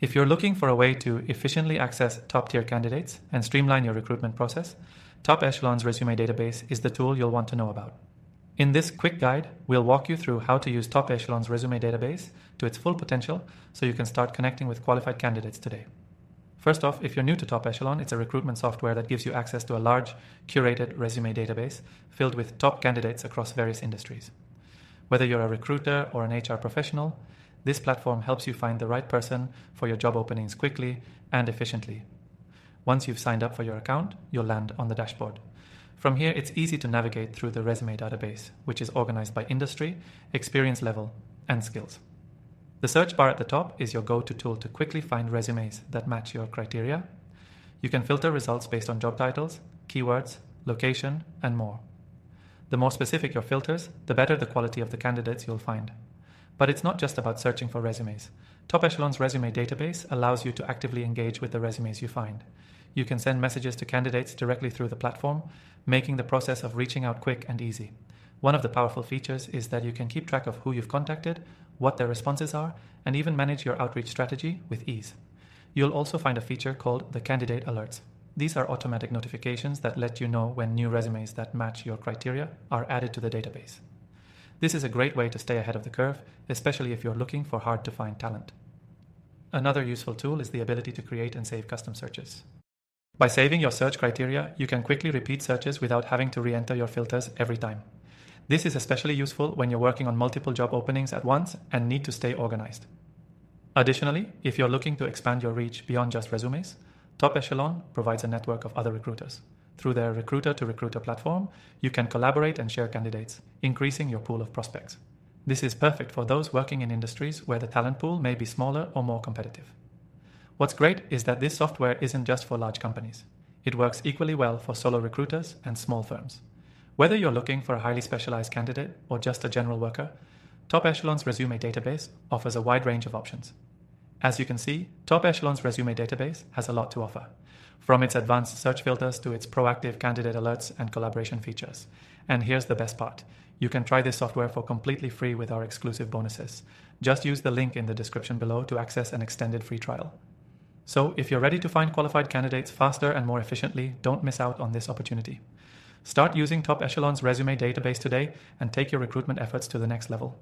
If you're looking for a way to efficiently access top-tier candidates and streamline your recruitment process, Top Echelon's resume database is the tool you'll want to know about. In this quick guide, we'll walk you through how to use Top Echelon's resume database to its full potential so you can start connecting with qualified candidates today. First off, if you're new to Top Echelon, it's a recruitment software that gives you access to a large, curated resume database filled with top candidates across various industries. Whether you're a recruiter or an HR professional, this platform helps you find the right person for your job openings quickly and efficiently. Once you've signed up for your account, you'll land on the dashboard. From here, it's easy to navigate through the resume database, which is organized by industry, experience level, and skills. The search bar at the top is your go-to tool to quickly find resumes that match your criteria. You can filter results based on job titles, keywords, location, and more. The more specific your filters, the better the quality of the candidates you'll find. But it's not just about searching for resumes. Top Echelon's resume database allows you to actively engage with the resumes you find. You can send messages to candidates directly through the platform, making the process of reaching out quick and easy. One of the powerful features is that you can keep track of who you've contacted, what their responses are, and even manage your outreach strategy with ease. You'll also find a feature called the Candidate Alerts. These are automatic notifications that let you know when new resumes that match your criteria are added to the database. This is a great way to stay ahead of the curve, especially if you're looking for hard-to-find talent. Another useful tool is the ability to create and save custom searches. By saving your search criteria, you can quickly repeat searches without having to re-enter your filters every time. This is especially useful when you're working on multiple job openings at once and need to stay organized. Additionally, if you're looking to expand your reach beyond just resumes, Top Echelon provides a network of other recruiters. Through their recruiter-to-recruiter platform, you can collaborate and share candidates, increasing your pool of prospects. This is perfect for those working in industries where the talent pool may be smaller or more competitive. What's great is that this software isn't just for large companies. It works equally well for solo recruiters and small firms. Whether you're looking for a highly specialized candidate or just a general worker, Top Echelon's resume database offers a wide range of options. As you can see, Top Echelon's resume database has a lot to offer, from its advanced search filters to its proactive candidate alerts and collaboration features. And here's the best part. You can try this software for completely free with our exclusive bonuses. Just use the link in the description below to access an extended free trial. So if you're ready to find qualified candidates faster and more efficiently, don't miss out on this opportunity. Start using Top Echelon's resume database today and take your recruitment efforts to the next level.